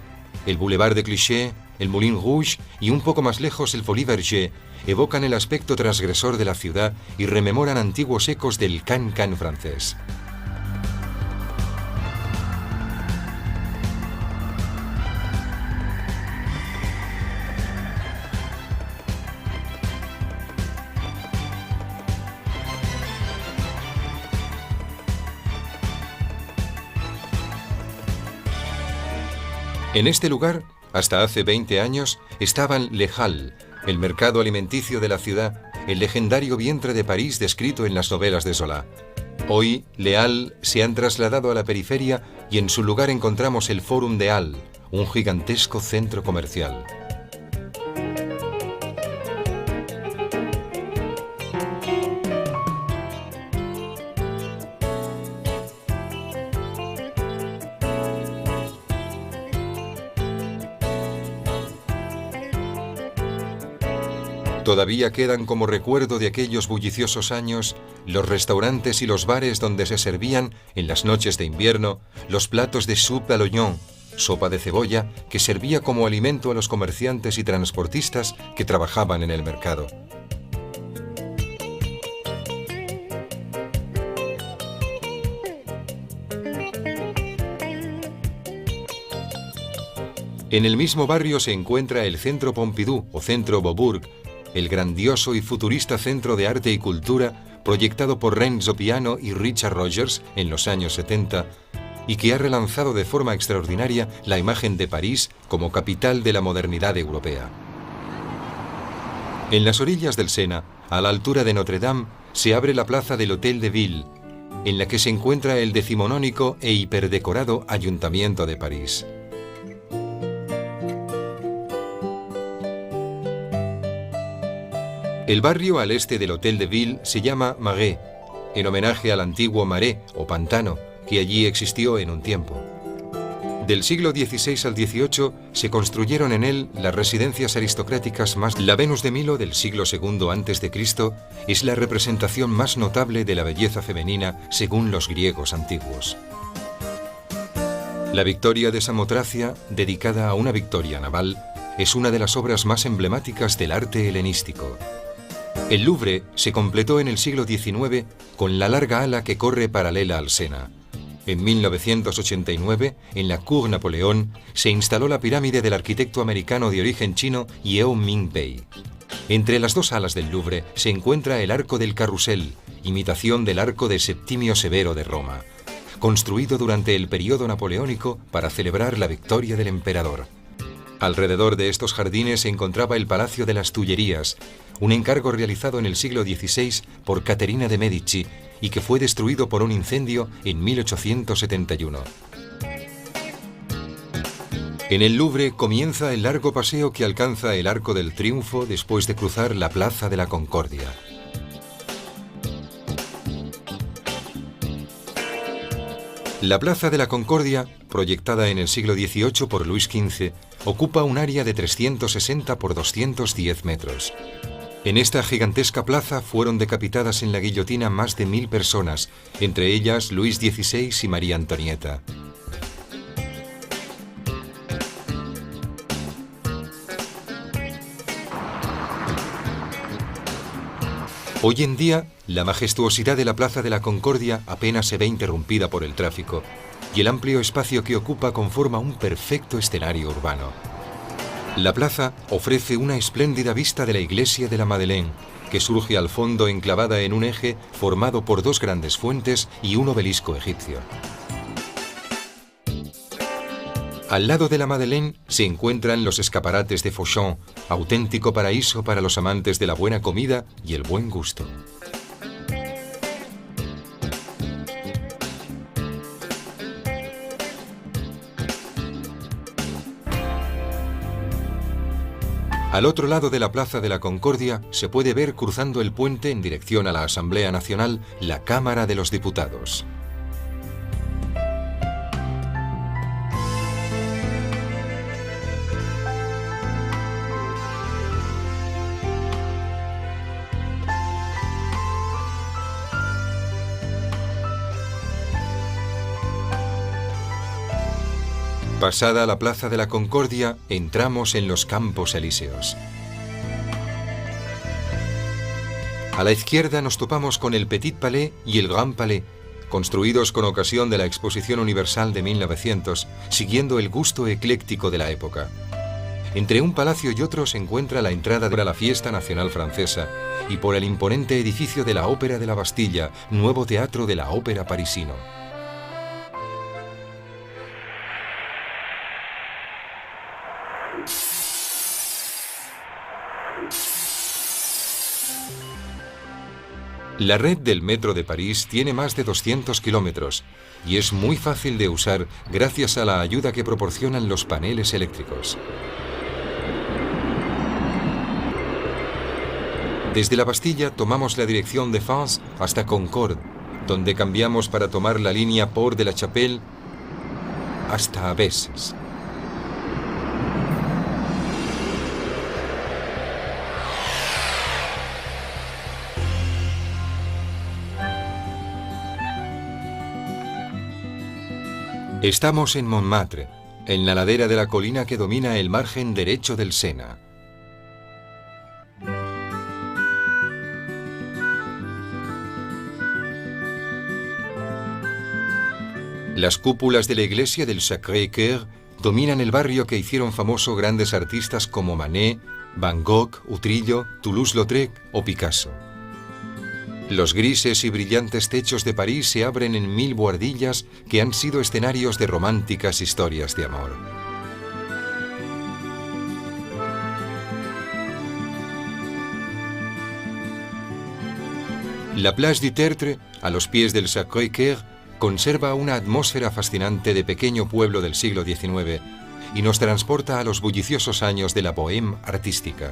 A: el Boulevard de Clichy, el Moulin Rouge y un poco más lejos el Folies Bergère evocan el aspecto transgresor de la ciudad y rememoran antiguos ecos del can-can francés. En este lugar, hasta hace 20 años, estaban Les Halles, el mercado alimenticio de la ciudad, el legendario vientre de París descrito en las novelas de Zola. Hoy, Les Halles se han trasladado a la periferia y en su lugar encontramos el Forum des Halles, un gigantesco centro comercial. Todavía quedan como recuerdo de aquellos bulliciosos años los restaurantes y los bares donde se servían, en las noches de invierno, los platos de soupe à l'oignon, sopa de cebolla, que servía como alimento a los comerciantes y transportistas que trabajaban en el mercado. En el mismo barrio se encuentra el Centro Pompidou o Centro Beaubourg, el grandioso y futurista centro de arte y cultura proyectado por Renzo Piano y Richard Rogers en los años 70 y que ha relanzado de forma extraordinaria la imagen de París como capital de la modernidad europea. En las orillas del Sena, a la altura de Notre Dame, se abre la plaza del Hôtel de Ville, en la que se encuentra el decimonónico e hiperdecorado Ayuntamiento de París. El barrio al este del Hôtel de Ville se llama Marais, en homenaje al antiguo Marais o pantano que allí existió en un tiempo. Del siglo XVI al XVIII se construyeron en él las residencias aristocráticas más. La Venus de Milo del siglo II a.C. es la representación más notable de la belleza femenina según los griegos antiguos. La Victoria de Samotracia, dedicada a una victoria naval, es una de las obras más emblemáticas del arte helenístico. El Louvre se completó en el siglo XIX con la larga ala que corre paralela al Sena. En 1989, en la Cour Napoleón, se instaló la pirámide del arquitecto americano de origen chino Yeo Ming Pei. Entre las dos alas del Louvre se encuentra el Arco del Carrusel, imitación del Arco de Septimio Severo de Roma, construido durante el período napoleónico para celebrar la victoria del emperador. Alrededor de estos jardines se encontraba el Palacio de las Tullerías, un encargo realizado en el siglo XVI por Caterina de Medici y que fue destruido por un incendio en 1871. En el Louvre comienza el largo paseo que alcanza el Arco del Triunfo después de cruzar la Plaza de la Concordia. La Plaza de la Concordia, proyectada en el siglo XVIII por Luis XV, ocupa un área de 360 por 210 metros. En esta gigantesca plaza fueron decapitadas en la guillotina más de 1000 personas, entre ellas Luis XVI y María Antonieta. Hoy en día, la majestuosidad de la Plaza de la Concordia apenas se ve interrumpida por el tráfico, y el amplio espacio que ocupa conforma un perfecto escenario urbano. La plaza ofrece una espléndida vista de la iglesia de la Madeleine, que surge al fondo enclavada en un eje formado por dos grandes fuentes y un obelisco egipcio. Al lado de la Madeleine se encuentran los escaparates de Fauchon, auténtico paraíso para los amantes de la buena comida y el buen gusto. Al otro lado de la Plaza de la Concordia se puede ver cruzando el puente en dirección a la Asamblea Nacional la Cámara de los Diputados. Pasada la Plaza de la Concordia, entramos en los Campos Elíseos. A la izquierda nos topamos con el Petit Palais y el Grand Palais, construidos con ocasión de la Exposición Universal de 1900, siguiendo el gusto ecléctico de la época. Entre un palacio y otro se encuentra la entrada de la Fiesta Nacional Francesa y por el imponente edificio de la Ópera de la Bastilla, nuevo teatro de la ópera parisino. La red del metro de París tiene más de 200 kilómetros y es muy fácil de usar gracias a la ayuda que proporcionan los paneles eléctricos. Desde la Bastilla tomamos la dirección de Fans hasta Concorde, donde cambiamos para tomar la línea Port de la Chapelle hasta Besses. Estamos en Montmartre, en la ladera de la colina que domina el margen derecho del Sena. Las cúpulas de la iglesia del Sacré-Cœur dominan el barrio que hicieron famoso grandes artistas como Manet, Van Gogh, Utrillo, Toulouse-Lautrec o Picasso. Los grises y brillantes techos de París se abren en 1000 buhardillas que han sido escenarios de románticas historias de amor. La Place du Tertre, a los pies del Sacré-Cœur, conserva una atmósfera fascinante de pequeño pueblo del siglo XIX y nos transporta a los bulliciosos años de la bohème artística.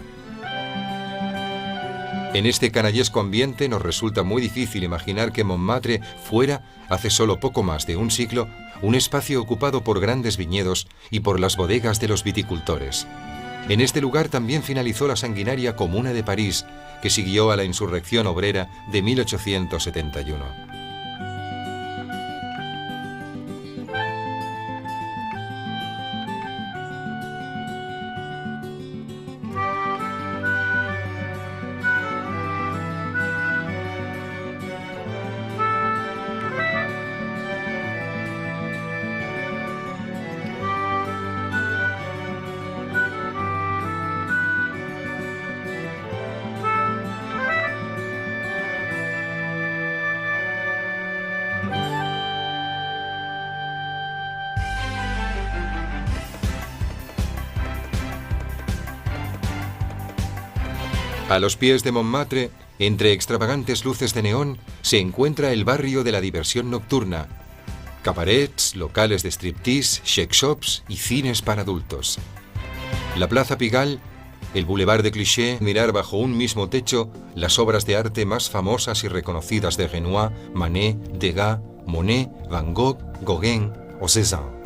A: En este canallesco ambiente nos resulta muy difícil imaginar que Montmartre fuera, hace solo poco más de un siglo, un espacio ocupado por grandes viñedos y por las bodegas de los viticultores. En este lugar también finalizó la sanguinaria Comuna de París, que siguió a la insurrección obrera de 1871. A los pies de Montmartre, entre extravagantes luces de neón, se encuentra el barrio de la diversión nocturna. Cabarets, locales de striptease, shake shops y cines para adultos. La Plaza Pigalle, el Boulevard de Clichy, mirar bajo un mismo techo las obras de arte más famosas y reconocidas de Renoir, Manet, Degas, Monet, Van Gogh, Gauguin o Cézanne.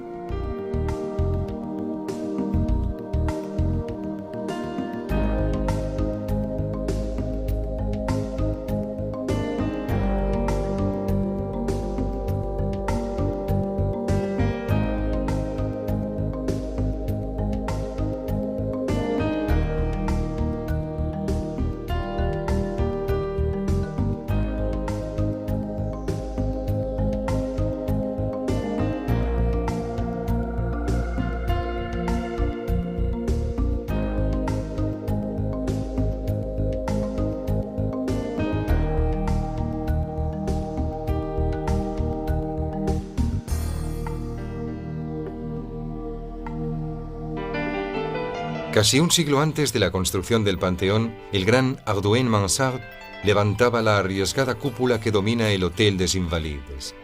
A: Casi un siglo antes de la construcción del Panteón, el gran Ardouin Mansart levantaba la arriesgada cúpula que domina el Hôtel des Invalides.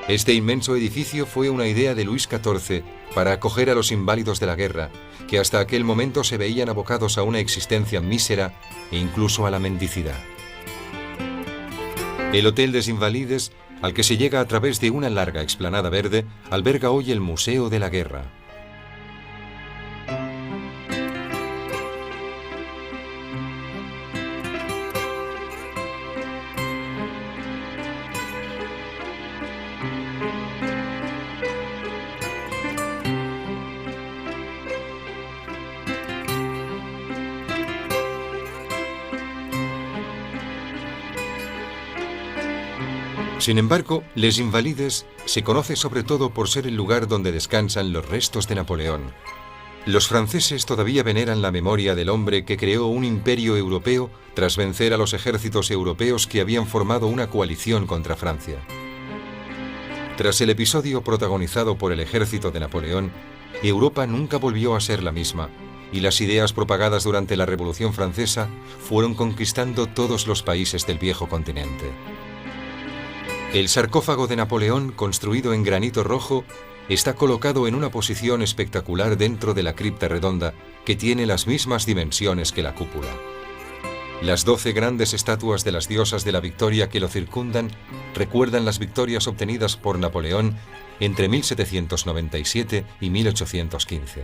A: Este inmenso edificio fue una idea de Luis XIV para acoger a los inválidos de la guerra, que hasta aquel momento se veían abocados a una existencia mísera e incluso a la mendicidad. El Hôtel des Invalides, al que se llega a través de una larga explanada verde, alberga hoy el Museo de la Guerra. Sin embargo, Les Invalides se conoce sobre todo por ser el lugar donde descansan los restos de Napoleón. Los franceses todavía veneran la memoria del hombre que creó un imperio europeo tras vencer a los ejércitos europeos que habían formado una coalición contra Francia. Tras el episodio protagonizado por el ejército de Napoleón, Europa nunca volvió a ser la misma, y las ideas propagadas durante la Revolución Francesa fueron conquistando todos los países del viejo continente. El sarcófago de Napoleón, construido en granito rojo, está colocado en una posición espectacular dentro de la cripta redonda, que tiene las mismas dimensiones que la cúpula. Las 12 grandes estatuas de las diosas de la victoria que lo circundan recuerdan las victorias obtenidas por Napoleón entre 1797 y 1815.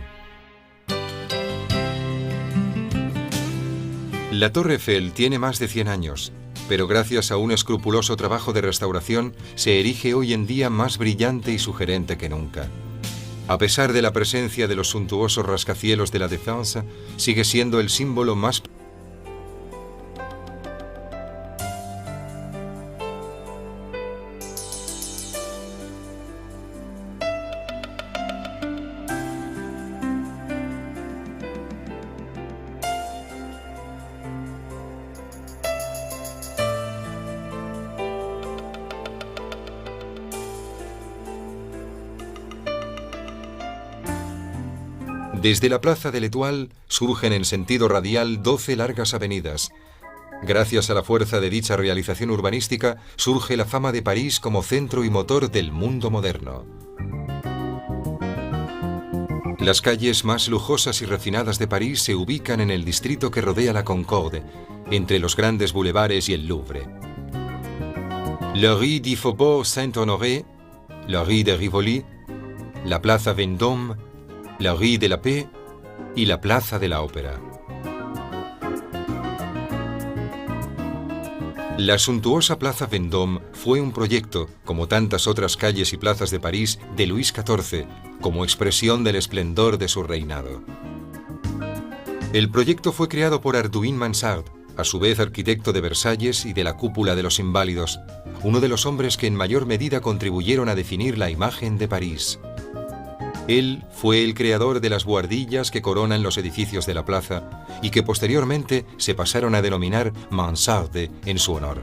A: La Torre Eiffel tiene más de 100 años, pero gracias a un escrupuloso trabajo de restauración se erige hoy en día más brillante y sugerente que nunca. A pesar de la presencia de los suntuosos rascacielos de la Défense, sigue siendo el símbolo más Desde la plaza de l'Étoile surgen en sentido radial 12 largas avenidas. Gracias a la fuerza de dicha realización urbanística, surge la fama de París como centro y motor del mundo moderno. Las calles más lujosas y refinadas de París se ubican en el distrito que rodea la Concorde, entre los grandes bulevares y el Louvre. La rue du Faubourg Saint-Honoré, la rue de Rivoli, la plaza Vendôme, la rue de la Paix y la plaza de la Ópera. La suntuosa plaza Vendôme fue un proyecto, como tantas otras calles y plazas de París, de Luis XIV, como expresión del esplendor de su reinado. El proyecto fue creado por Arduin Mansart, a su vez arquitecto de Versalles y de la Cúpula de los Inválidos, uno de los hombres que en mayor medida contribuyeron a definir la imagen de París. Él fue el creador de las buhardillas que coronan los edificios de la plaza y que posteriormente se pasaron a denominar mansarde en su honor.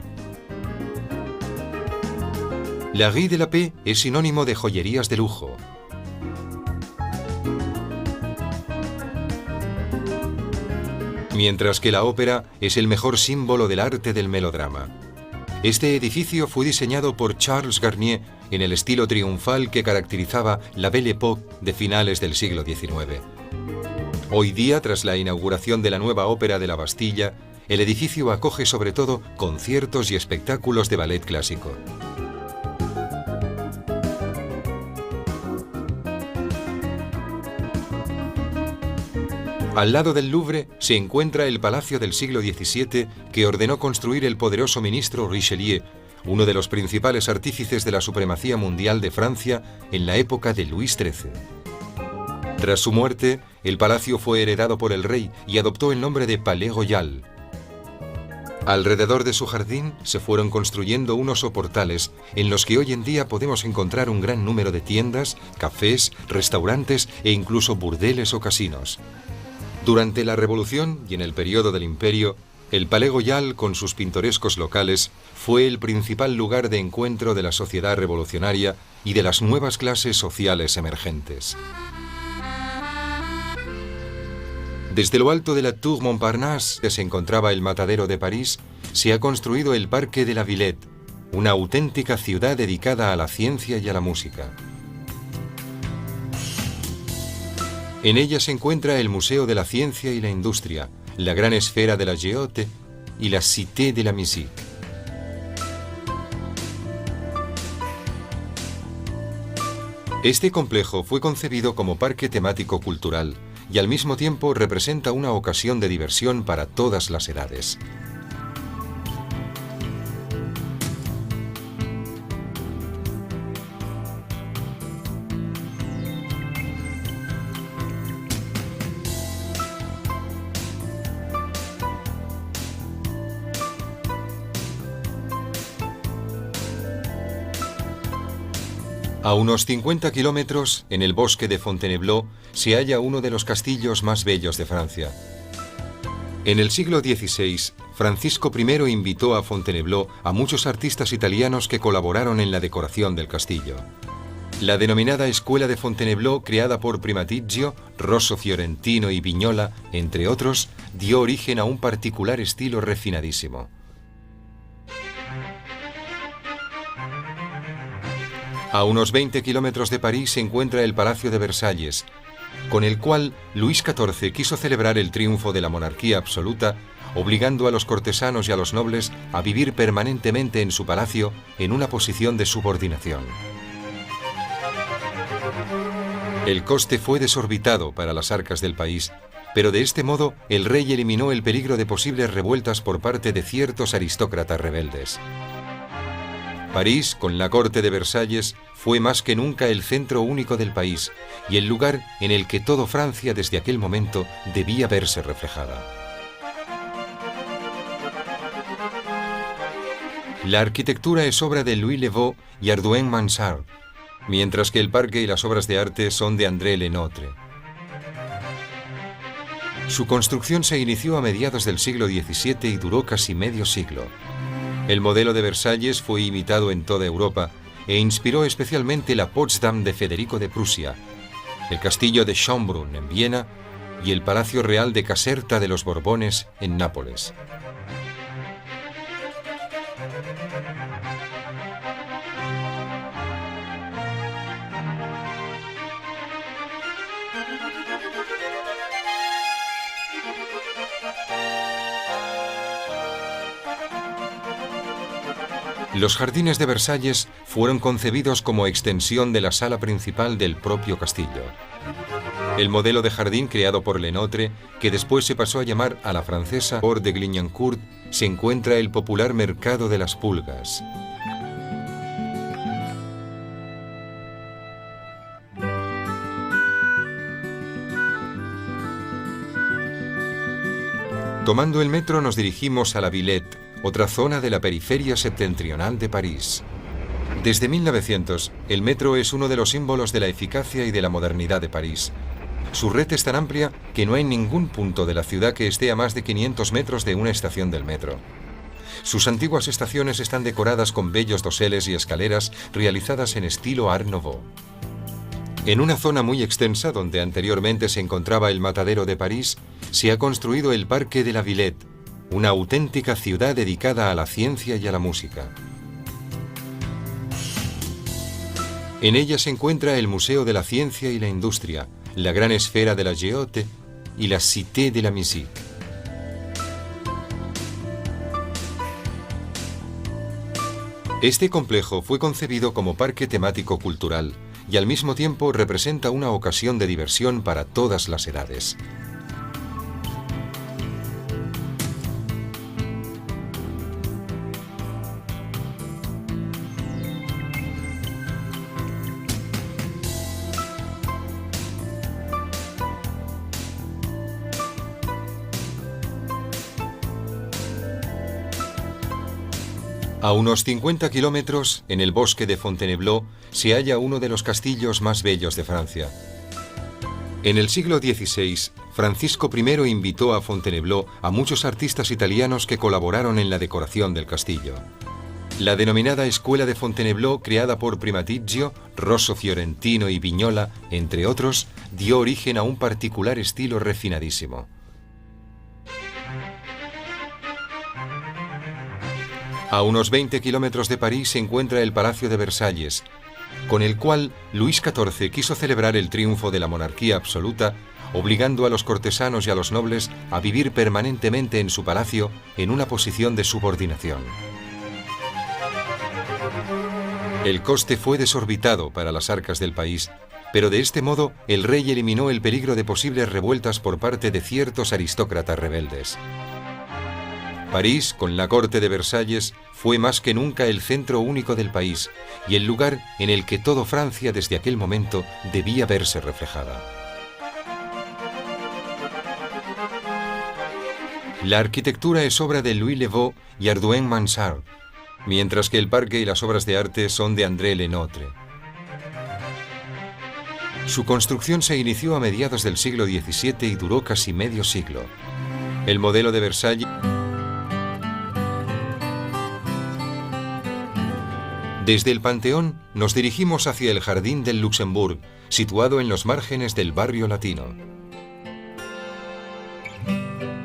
A: La rue de la Paix es sinónimo de joyerías de lujo. Mientras que la ópera es el mejor símbolo del arte del melodrama. Este edificio fue diseñado por Charles Garnier en el estilo triunfal que caracterizaba la Belle Époque de finales del siglo XIX. Hoy día, tras la inauguración de la nueva ópera de la Bastilla, el edificio acoge sobre todo conciertos y espectáculos de ballet clásico. Al lado del Louvre se encuentra el palacio del siglo XVII que ordenó construir el poderoso ministro Richelieu, uno de los principales artífices de la supremacía mundial de Francia en la época de Luis XIII. Tras su muerte, el palacio fue heredado por el rey y adoptó el nombre de Palais Royal. Alrededor de su jardín se fueron construyendo unos soportales en los que hoy en día podemos encontrar un gran número de tiendas, cafés, restaurantes e incluso burdeles o casinos. Durante la Revolución y en el periodo del Imperio, el Palais Royal, con sus pintorescos locales, fue el principal lugar de encuentro de la sociedad revolucionaria y de las nuevas clases sociales emergentes. Desde lo alto de la Tour Montparnasse, que se encontraba el Matadero de París, se ha construido el Parque de la Villette, una auténtica ciudad dedicada a la ciencia y a la música. En ella se encuentra el Museo de la Ciencia y la Industria, la Gran Esfera de la Géote y la Cité de la Musique. Este complejo fue concebido como parque temático cultural y al mismo tiempo representa una ocasión de diversión para todas las edades. A unos 50 kilómetros, en el bosque de Fontainebleau, se halla uno de los castillos más bellos de Francia. En el siglo XVI, Francisco I invitó a Fontainebleau a muchos artistas italianos que colaboraron en la decoración del castillo. La denominada Escuela de Fontainebleau, creada por Primaticcio, Rosso Fiorentino y Vignola, entre otros, dio origen a un particular estilo refinadísimo. A unos 20 kilómetros de París se encuentra el Palacio de Versalles, con el cual Luis XIV quiso celebrar el triunfo de la monarquía absoluta, obligando a los cortesanos y a los nobles a vivir permanentemente en su palacio en una posición de subordinación. El coste fue desorbitado para las arcas del país, pero de este modo el rey eliminó el peligro de posibles revueltas por parte de ciertos aristócratas rebeldes. París, con la corte de Versalles, fue más que nunca el centro único del país y el lugar en el que toda Francia desde aquel momento debía verse reflejada. La arquitectura es obra de Louis Le Vau y Arduin Mansart, mientras que el parque y las obras de arte son de André Lenotre. Su construcción se inició a mediados del siglo XVII y duró casi medio siglo. El modelo de Versalles fue imitado en toda Europa e inspiró especialmente la Potsdam de Federico de Prusia. el castillo de Schönbrunn en Viena y el Palacio Real de Caserta de los Borbones en Nápoles. Los jardines de Versalles fueron concebidos como extensión de la sala principal del propio castillo. El modelo de jardín creado por Lenotre, que después se pasó a llamar a la francesa Cour de Clignancourt, se encuentra el popular Mercado de las Pulgas. Tomando el metro nos dirigimos a la Villette, otra zona de la periferia septentrional de París. Desde 1900, el metro es uno de los símbolos de la eficacia y de la modernidad de París. Su red es tan amplia que no hay ningún punto de la ciudad que esté a más de 500 metros de una estación del metro. Sus antiguas estaciones están decoradas con bellos doseles y escaleras realizadas en estilo Art Nouveau. En una zona muy extensa donde anteriormente se encontraba el Matadero de París, se ha construido el Parque de la Villette, una auténtica ciudad dedicada a la ciencia y a la música. En ella se encuentra el Museo de la Ciencia y la Industria, la Gran Esfera de la Géote y la Cité de la Musique. Este complejo fue concebido como parque temático cultural y al mismo tiempo representa una ocasión de diversión para todas las edades. A unos 50 kilómetros, en el bosque de Fontainebleau, se halla uno de los castillos más bellos de Francia. En el siglo XVI, Francisco I invitó a Fontainebleau a muchos artistas italianos que colaboraron en la decoración del castillo. La denominada Escuela de Fontainebleau, creada por Primaticcio, Rosso Fiorentino y Vignola, entre otros, dio origen a un particular estilo refinadísimo. A unos 20 kilómetros de París se encuentra el Palacio de Versalles, con el cual Luis XIV quiso celebrar el triunfo de la monarquía absoluta, obligando a los cortesanos y a los nobles a vivir permanentemente en su palacio en una posición de subordinación. El coste fue desorbitado para las arcas del país, pero de este modo el rey eliminó el peligro de posibles revueltas por parte de ciertos aristócratas rebeldes. París, con la corte de Versalles, fue más que nunca el centro único del país y el lugar en el que toda Francia desde aquel momento debía verse reflejada. La arquitectura es obra de Louis Le Vau y Hardouin Mansart, mientras que el parque y las obras de arte son de André Lenotre. Su construcción se inició a mediados del siglo XVII y duró casi medio siglo. El modelo de Versalles. Desde el Panteón nos dirigimos hacia el Jardín del Luxembourg, situado en los márgenes del barrio latino.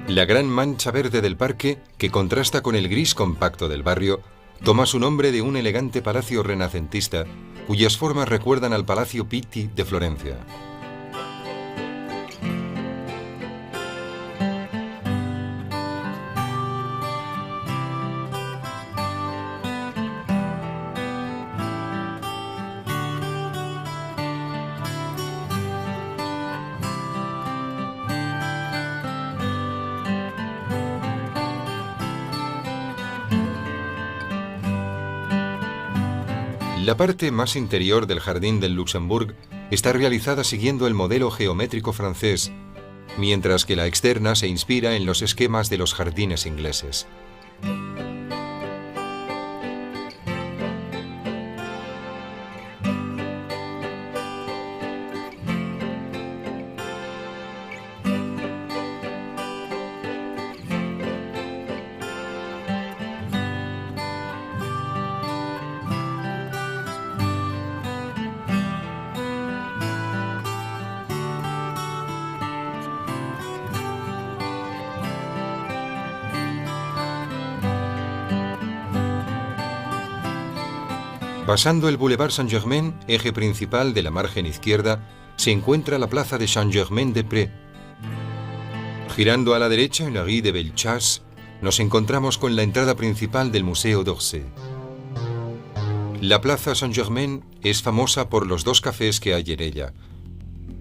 A: La gran mancha verde del parque, que contrasta con el gris compacto del barrio, toma su nombre de un elegante palacio renacentista, cuyas formas recuerdan al Palacio Pitti de Florencia. La parte más interior del Jardín del Luxembourg está realizada siguiendo el modelo geométrico francés, mientras que la externa se inspira en los esquemas de los jardines ingleses. Pasando el Boulevard Saint-Germain, eje principal de la margen izquierda, se encuentra la plaza de Saint-Germain-des-Prés. Girando a la derecha en la rue de Bellechasse, nos encontramos con la entrada principal del Museo d'Orsay. La plaza Saint-Germain es famosa por los dos cafés que hay en ella,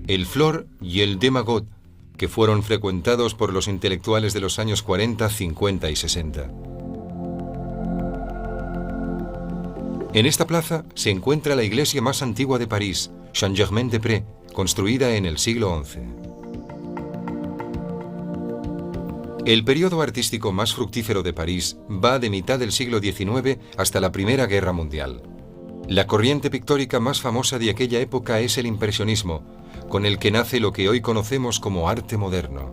A: el Flore y el Des Magots, que fueron frecuentados por los intelectuales de los años 40, 50 y 60. En esta plaza se encuentra la iglesia más antigua de París, Saint-Germain-des-Prés, construida en el siglo XI. El periodo artístico más fructífero de París va de mitad del siglo XIX hasta la Primera Guerra Mundial. La corriente pictórica más famosa de aquella época es el impresionismo, con el que nace lo que hoy conocemos como arte moderno.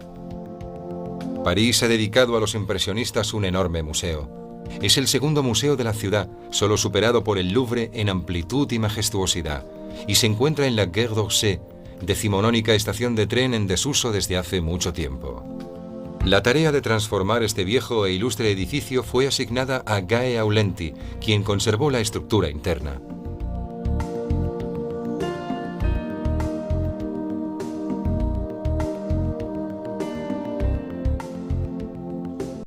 A: París ha dedicado a los impresionistas un enorme museo. Es el segundo museo de la ciudad, solo superado por el Louvre en amplitud y majestuosidad, y se encuentra en la Gare d'Orsay, decimonónica estación de tren en desuso desde hace mucho tiempo. La tarea de transformar este viejo e ilustre edificio fue asignada a Gae Aulenti, quien conservó la estructura interna.